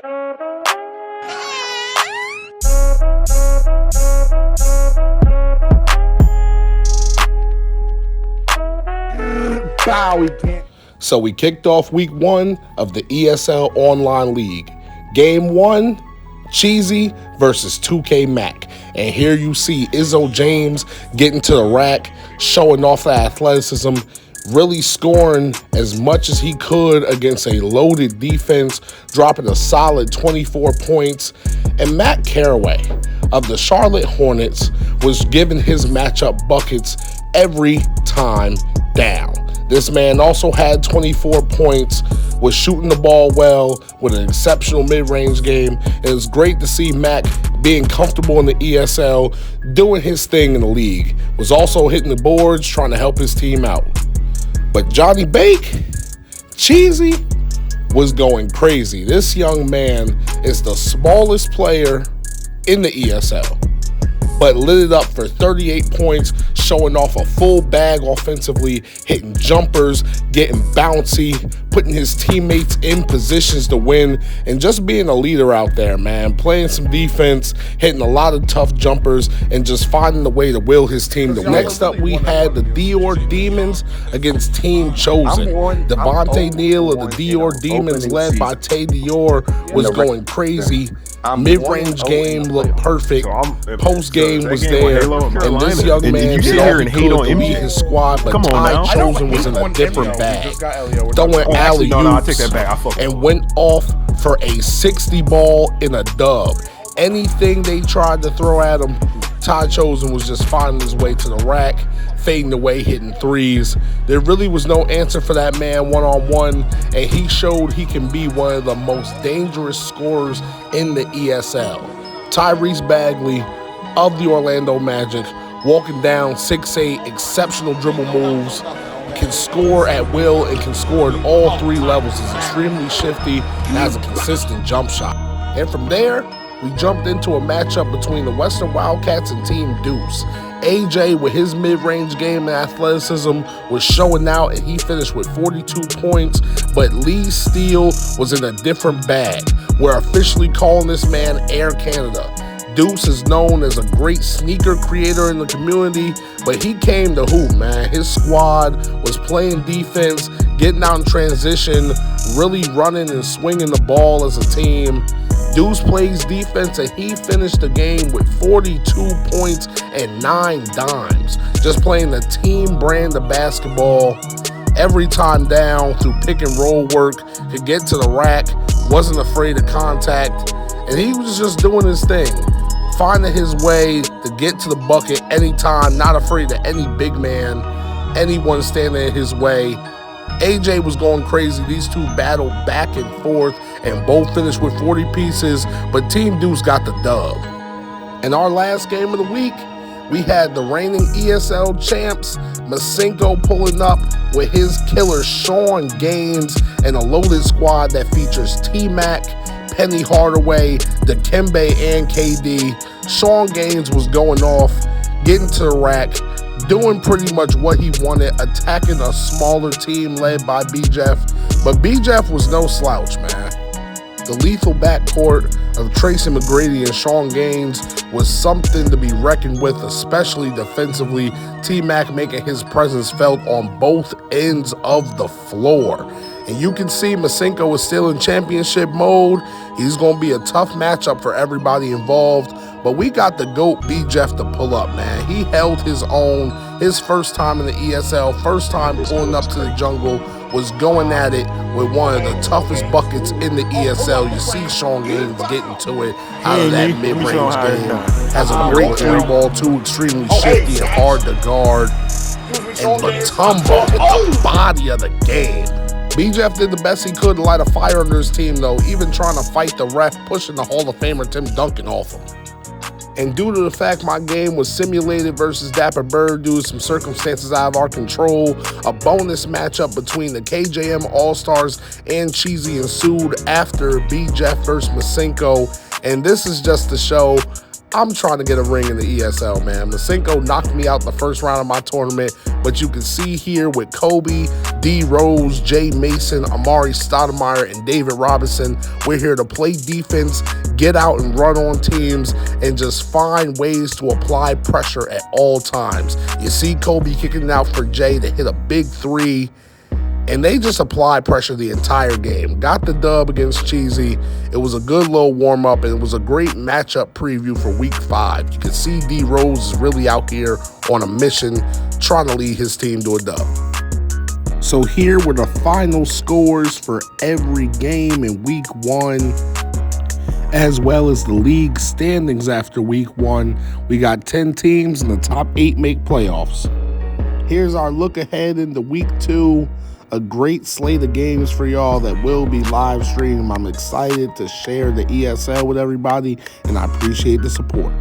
So we kicked off week 1 of the ESL Online League. Game 1, Cheesy versus 2K Mac. And here you see Izzo James getting to the rack, showing off the athleticism, really scoring as much as he could against a loaded defense, dropping a solid 24 points. And Matt Caraway of the Charlotte Hornets was giving his matchup buckets every time down. This man also had 24 points, was shooting the ball well with an exceptional mid-range game. It was great to see Mac being comfortable in the ESL, doing his thing in the league. Was also hitting the boards, trying to help his team out. But Johnny Bake, Cheesy, was going crazy. This young man is the smallest player in the ESL, but lit it up for 38 points, showing off a full bag offensively, hitting jumpers, getting bouncy, putting his teammates in positions to win, and just being a leader out there, man. Playing some defense, hitting a lot of tough jumpers, and just finding a way to will his team to win. Next up, we had the DEUCEZYKT Demons against Team Chosen. Devontae Neal of the DEUCEZYKT Demons, led by TAEDIOR, was going crazy. Mid-range game looked perfect. Post-game was there, and this young man did all he could to lead his squad, but Ty Chosen was in a different bag, throwing alley-oops, and went off for a 60 ball in a dub. Anything they tried to throw at him, Ty Chosen was just finding his way to the rack, fading away, hitting threes. There really was no answer for that man one-on-one, and he showed he can be one of the most dangerous scorers in the ESL. Tyrese Bagley of the Orlando Magic, walking down 6'8", exceptional dribble moves, can score at will and can score at all 3 levels. Is extremely shifty and has a consistent jump shot. And from there, we jumped into a matchup between the Western Wildcats and Team Deuce. AJ, with his mid-range game and athleticism, was showing out, and he finished with 42 points, but Lee Steele was in a different bag. We're officially calling this man Air Canada. Deuce is known as a great sneaker creator in the community, but he came to hoop, man. His squad was playing defense, getting out in transition, really running and swinging the ball as a team. Deuce plays defense, and he finished the game with 42 points and 9 dimes. Just playing the team brand of basketball. Every time down through pick and roll work, could get to the rack, wasn't afraid of contact, and he was just doing his thing, finding his way to get to the bucket anytime, not afraid of any big man, anyone standing in his way. AJ was going crazy. These two battled back and forth and both finished with 40 pieces, but Team Deuce got the dub. In our last game of the week, we had the reigning ESL champs, MASENKO, pulling up with his killer Sean Gaines and a loaded squad that features T-Mac, Penny Hardaway, Dikembe, and KD. Sean Gaines was going off, getting to the rack, doing pretty much what he wanted, attacking a smaller team led by BJEFF. But BJEFF was no slouch, man. The lethal backcourt of Tracy McGrady and Sean Gaines was something to be reckoned with, especially defensively. T-Mac making his presence felt on both ends of the floor. And you can see MASENKO is still in championship mode. He's going to be a tough matchup for everybody involved. But we got the GOAT BJEFF to pull up, man. He held his own. His first time in the ESL, first time pulling up to the jungle, was going at it with one of the toughest buckets in the ESL. You see Sean Gaines getting to it out of that mid-range game. Has a great three ball too, extremely shifty and hard to guard. And Batumba with the body of the game. BJEFF did the best he could to light a fire under his team, though, even trying to fight the ref, pushing the Hall of Famer Tim Duncan off him. And due to the fact my game was simulated versus Dapper Bird due to some circumstances out of our control, a bonus matchup between the KJM All-Stars and CHEESYY ensued after BJEFF versus MASENKO. And this is just to show I'm trying to get a ring in the ESL, man. MASENKO knocked me out the first round of my tournament, but you can see here with Kobe, D Rose, Jay Mason, Amari Stoudemire, and David Robinson, we're here to play defense, get out and run on teams, and just find ways to apply pressure at all times. You see Kobe kicking out for Jay to hit a big three, and they just applied pressure the entire game. Got the dub against CHEESYY. It was a good little warm-up, and it was a great matchup preview for Week 5. You can see D Rose is really out here on a mission, trying to lead his team to a dub. So here were the final scores for every game in Week 1, as well as the league standings after Week 1. We got 10 teams, and the top 8 make playoffs. Here's our look ahead into Week 2. A great slate of games for y'all that will be live streamed. I'm excited to share the ESL with everybody, and I appreciate the support.